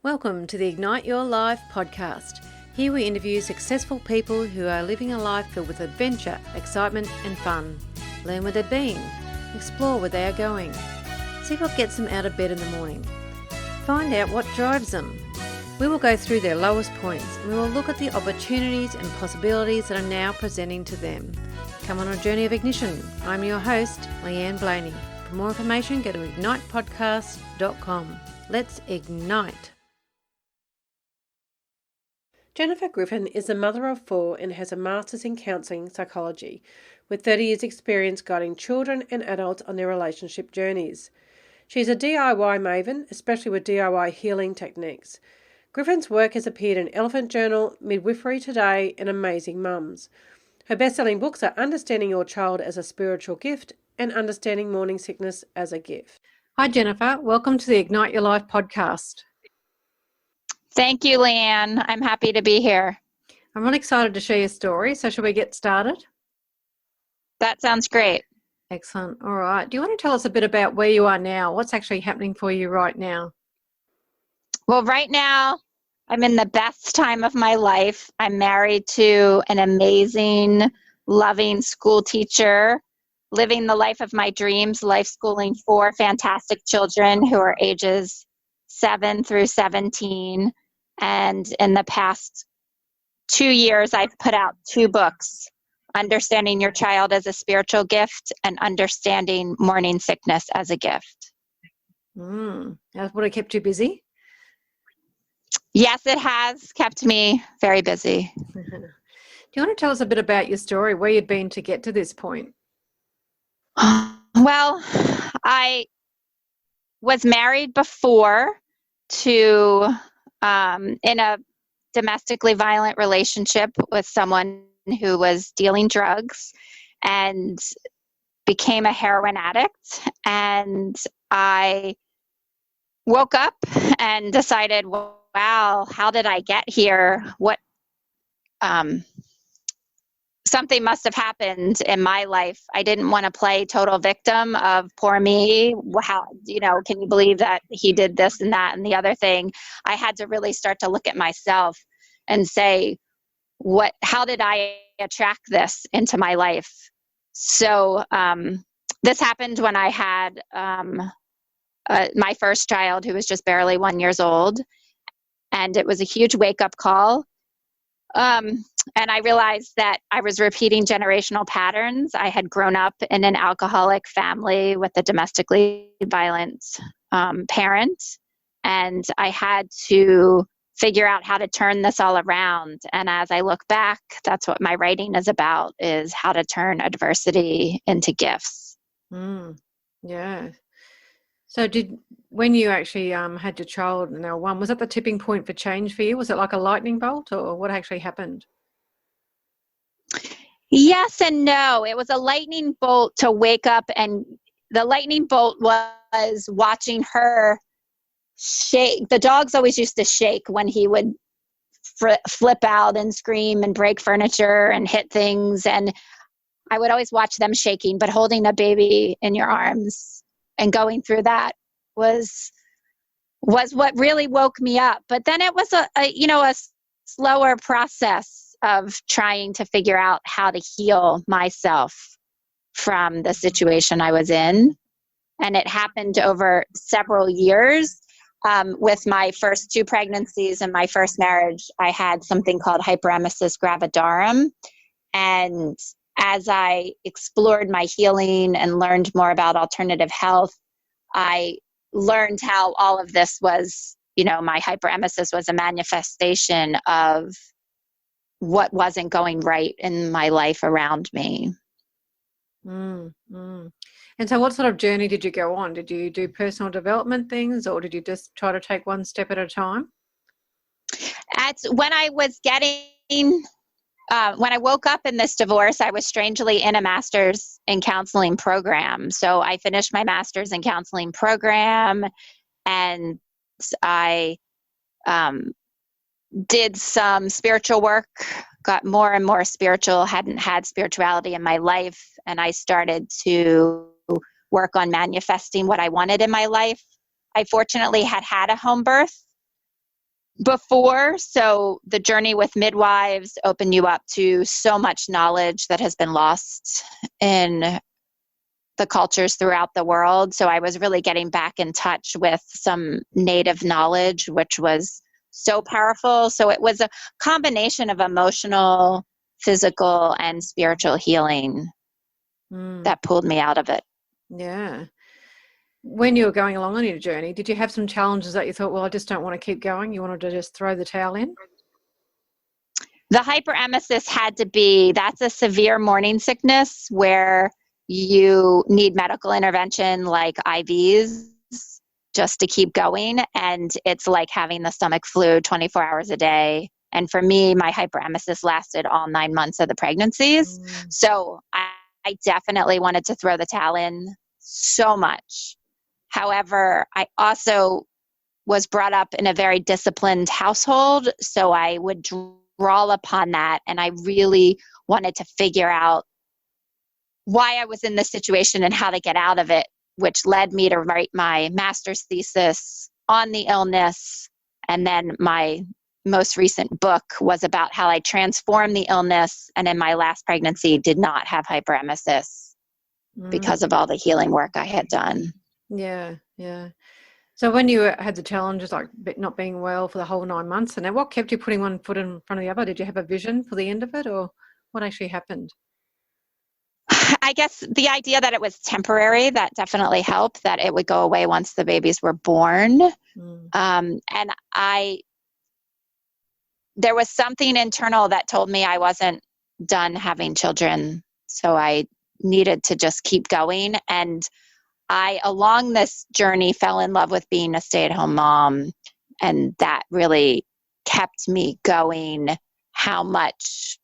Welcome to the Ignite Your Life podcast. Here we interview successful people who are living a life filled with adventure, excitement and fun. Learn where they've been, explore where they are going. See what gets them out of bed in the morning. Find out what drives them. We will go through their lowest points and we will look at the opportunities and possibilities that are now presenting to them. Come on a journey of ignition. I'm your host, Leanne Blaney. For more information, go to ignitepodcast.com. Let's ignite. Jennifer Griffin is a mother of four and has a master's in counselling psychology, with 30 years' experience guiding children and adults on their relationship journeys. She's a DIY maven, especially with DIY healing techniques. Griffin's work has appeared in Elephant Journal, Midwifery Today and Amazing Mums. Her best-selling books are Understanding Your Child as a Spiritual Gift and Understanding Morning Sickness as a Gift. Hi Jennifer, welcome to the Ignite Your Life podcast. Thank you, Leanne. I'm happy to be here. I'm really excited to share your story, so shall we get started? That sounds great. Excellent. All right. Do you want to tell us a bit about where you are now? What's actually happening for you right now? Well, right now, I'm in the best time of my life. I'm married to an amazing, loving school teacher, living the life of my dreams, life schooling 4 fantastic children who are ages 7 through 17. And in the past 2 years, I've put out 2 books, Understanding Your Child as a Spiritual Gift and Understanding Morning Sickness as a Gift. Would it kept you busy? Yes, it has kept me very busy. Do you want to tell us a bit about your story, where you'd been to get to this point? Well, I was married before to in a domestically violent relationship with someone who was dealing drugs and became a heroin addict. And I woke up and decided, wow, how did I get here? Something must have happened in my life. I didn't want to play total victim of poor me. How, can you believe that he did this and that and the other thing? I had to really start to look at myself and say, how did I attract this into my life? So this happened when I had my first child, who was just barely 1 year old. And it was a huge wake-up call. And I realized that I was repeating generational patterns. I had grown up in an alcoholic family with a domestically violent parent, and I had to figure out how to turn this all around. And as I look back, that's what my writing is about, is how to turn adversity into gifts. Yeah. So when you actually had your child, now one, was that the tipping point for change for you? Was it like a lightning bolt, or what actually happened? Yes and no. It was a lightning bolt to wake up, and the lightning bolt was watching her shake. The dogs always used to shake when he would flip out and scream and break furniture and hit things. And I would always watch them shaking, but holding a baby in your arms and going through that was what really woke me up. But then it was a slower process of trying to figure out how to heal myself from the situation I was in. And it happened over several years. With my first 2 pregnancies and my first marriage, I had something called hyperemesis gravidarum. And as I explored my healing and learned more about alternative health, I learned how all of this was, my hyperemesis was a manifestation of what wasn't going right in my life around me. And so what sort of journey did you go on? Did you do personal development things, or did you just try to take one step at a time? When I woke up in this divorce, I was strangely in a master's in counseling program. So I finished my master's in counseling program, and I did some spiritual work, got more and more spiritual, hadn't had spirituality in my life, and I started to work on manifesting what I wanted in my life. I fortunately had a home birth, before. So the journey with midwives opened you up to so much knowledge that has been lost in the cultures throughout the world. So I was really getting back in touch with some native knowledge, which was so powerful. So it was a combination of emotional, physical, and spiritual healing that pulled me out of it. Yeah. When you were going along on your journey, did you have some challenges that you thought, well, I just don't want to keep going? You wanted to just throw the towel in? The hyperemesis had to be, that's a severe morning sickness where you need medical intervention like IVs just to keep going. And it's like having the stomach flu 24 hours a day. And for me, my hyperemesis lasted all 9 months of the pregnancies. So I definitely wanted to throw the towel in so much. However, I also was brought up in a very disciplined household. So I would draw upon that. And I really wanted to figure out why I was in this situation and how to get out of it, which led me to write my master's thesis on the illness. And then my most recent book was about how I transformed the illness. And in my last pregnancy, did not have hyperemesis because of all the healing work I had done. Yeah, yeah. So when you had the challenges like not being well for the whole 9 months, and then what kept you putting one foot in front of the other? Did you have a vision for the end of it, or what actually happened? I guess the idea that it was temporary, that definitely helped, that it would go away once the babies were born. And there was something internal that told me I wasn't done having children. So I needed to just keep going. And I, along this journey, fell in love with being a stay-at-home mom. And that really kept me going, how much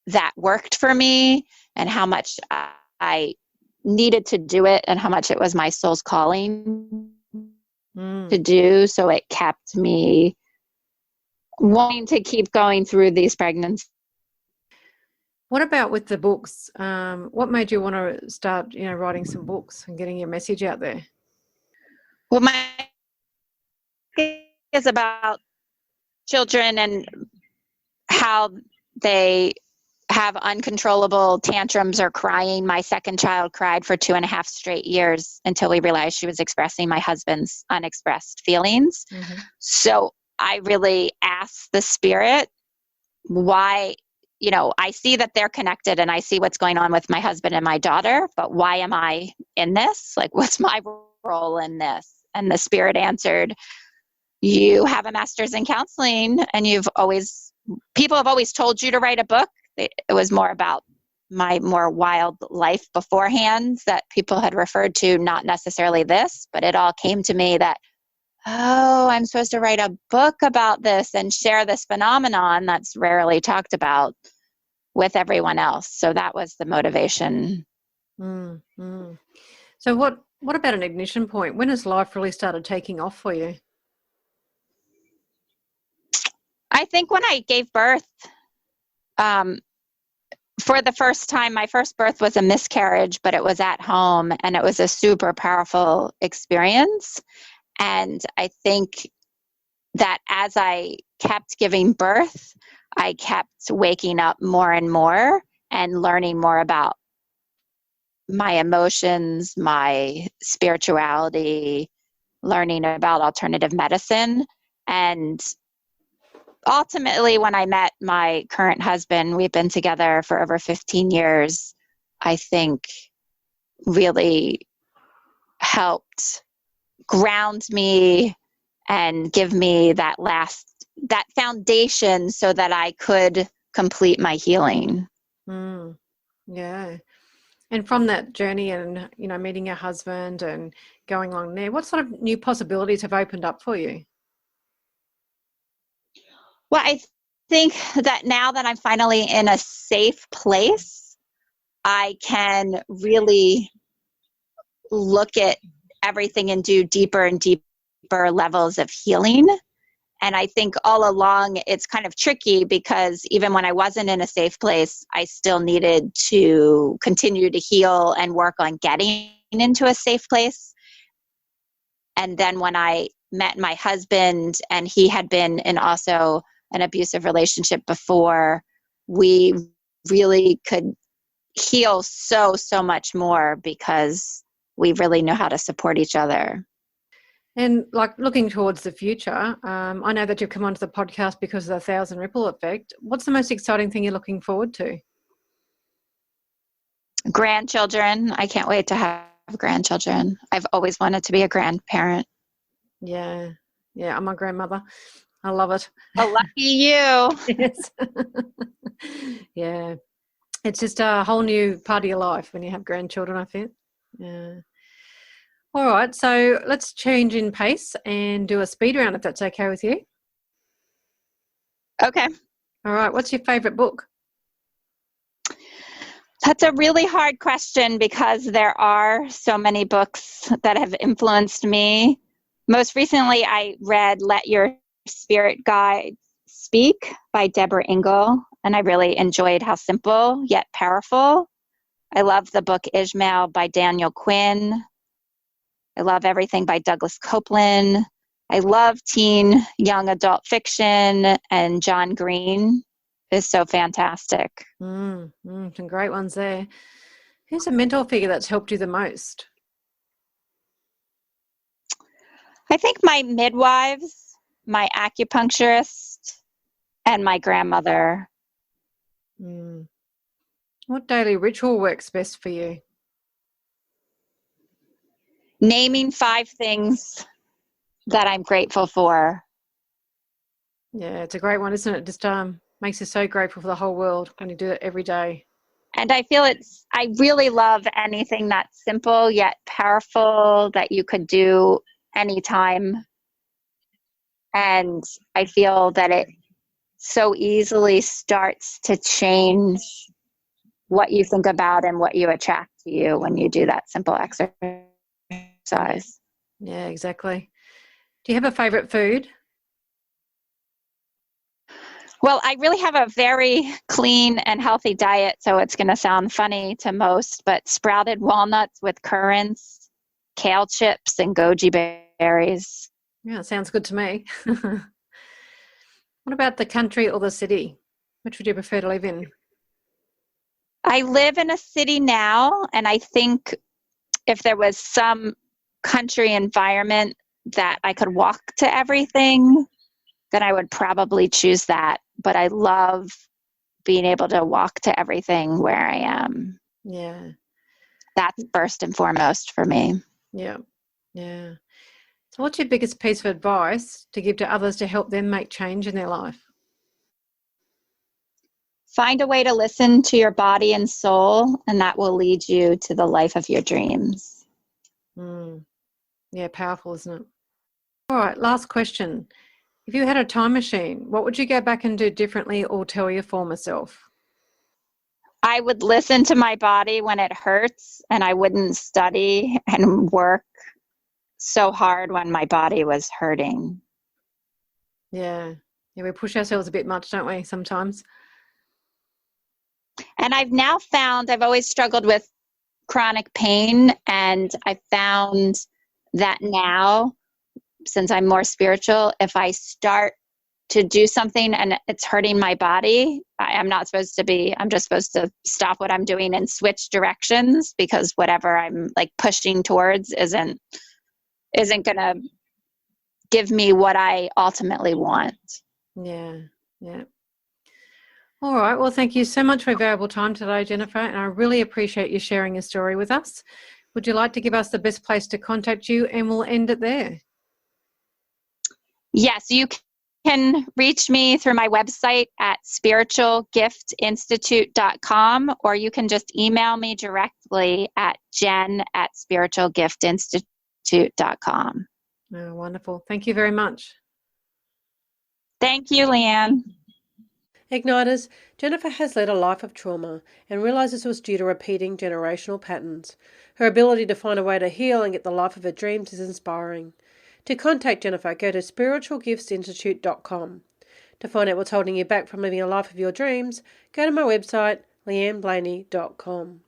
that worked for me and how much I needed to do it and how much it was my soul's calling to do. So it kept me wanting to keep going through these pregnancies. What about with the books? What made you want to start, writing some books and getting your message out there? Well, my is about children and how they have uncontrollable tantrums or crying. My second child cried for 2.5 straight years until we realized she was expressing my husband's unexpressed feelings. So I really asked the spirit why, I see that they're connected and I see what's going on with my husband and my daughter, but why am I in this? Like, what's my role in this? And the spirit answered, you have a master's in counseling and people have always told you to write a book. It was more about my more wild life beforehand that people had referred to, not necessarily this, but it all came to me that, I'm supposed to write a book about this and share this phenomenon that's rarely talked about with everyone else. So that was the motivation. So what about an ignition point? When has life really started taking off for you? I think when I gave birth, for the first time, my first birth was a miscarriage, but it was at home and it was a super powerful experience. And I think that as I kept giving birth, I kept waking up more and more and learning more about my emotions, my spirituality, learning about alternative medicine. And ultimately, when I met my current husband, we've been together for over 15 years, I think really helped ground me and give me that foundation so that I could complete my healing. Yeah. And from that journey and, meeting your husband and going along there, what sort of new possibilities have opened up for you? Well, I think that now that I'm finally in a safe place, I can really look at everything and do deeper and deeper levels of healing. And I think all along it's kind of tricky because even when I wasn't in a safe place, I still needed to continue to heal and work on getting into a safe place. And then when I met my husband, and he had been in also an abusive relationship before, we really could heal so much more because we really know how to support each other. And like looking towards the future, I know that you've come onto the podcast because of the 1,000 Ripple Effect. What's the most exciting thing you're looking forward to? Grandchildren. I can't wait to have grandchildren. I've always wanted to be a grandparent. Yeah. I'm a grandmother. I love it. Oh, lucky you. Yes. Yeah. It's just a whole new part of your life when you have grandchildren, I think. Yeah. All right. So let's change in pace and do a speed round if that's okay with you. Okay. All right. What's your favourite book? That's a really hard question because there are so many books that have influenced me. Most recently, I read Let Your Spirit Guide Speak by Deborah Engel, and I really enjoyed how simple yet powerful. I love the book Ishmael by Daniel Quinn. I love everything by Douglas Copeland. I love teen young adult fiction, and John Green is so fantastic. Some great ones there. Who's a mentor figure that's helped you the most? I think my midwives, my acupuncturist, and my grandmother. What daily ritual works best for you? Naming 5 things that I'm grateful for. Yeah, it's a great one, isn't it? Just makes you so grateful for the whole world when you do it every day. And I feel I really love anything that's simple yet powerful that you could do anytime. And I feel that it so easily starts to change what you think about and what you attract to you when you do that simple exercise. Yeah, exactly. Do you have a favorite food? Well, I really have a very clean and healthy diet, so it's going to sound funny to most, but sprouted walnuts with currants, kale chips, and goji berries. Yeah, it sounds good to me. What about the country or the city? Which would you prefer to live in? I live in a city now, and I think if there was some country environment that I could walk to everything, then I would probably choose that. But I love being able to walk to everything where I am. Yeah. That's first and foremost for me. Yeah. Yeah. So what's your biggest piece of advice to give to others to help them make change in their life? Find a way to listen to your body and soul, and that will lead you to the life of your dreams. Yeah, powerful, isn't it? All right, last question. If you had a time machine, what would you go back and do differently or tell your former self? I would listen to my body when it hurts, and I wouldn't study and work so hard when my body was hurting. Yeah, we push ourselves a bit much, don't we, sometimes? And I've now found I've always struggled with chronic pain, and I found that now, since I'm more spiritual, if I start to do something and it's hurting my body, I'm just supposed to stop what I'm doing and switch directions, because whatever I'm like pushing towards isn't going to give me what I ultimately want. Yeah. All right. Well, thank you so much for your valuable time today, Jennifer, and I really appreciate you sharing your story with us. Would you like to give us the best place to contact you, and we'll end it there? Yes, you can reach me through my website at spiritualgiftinstitute.com, or you can just email me directly at jen@spiritualgiftinstitute.com. Oh, wonderful. Thank you very much. Thank you, Leanne. Igniters, Jennifer has led a life of trauma and realises it was due to repeating generational patterns. Her ability to find a way to heal and get the life of her dreams is inspiring. To contact Jennifer, go to spiritualgiftsinstitute.com. To find out what's holding you back from living a life of your dreams, go to my website, leanneblaney.com.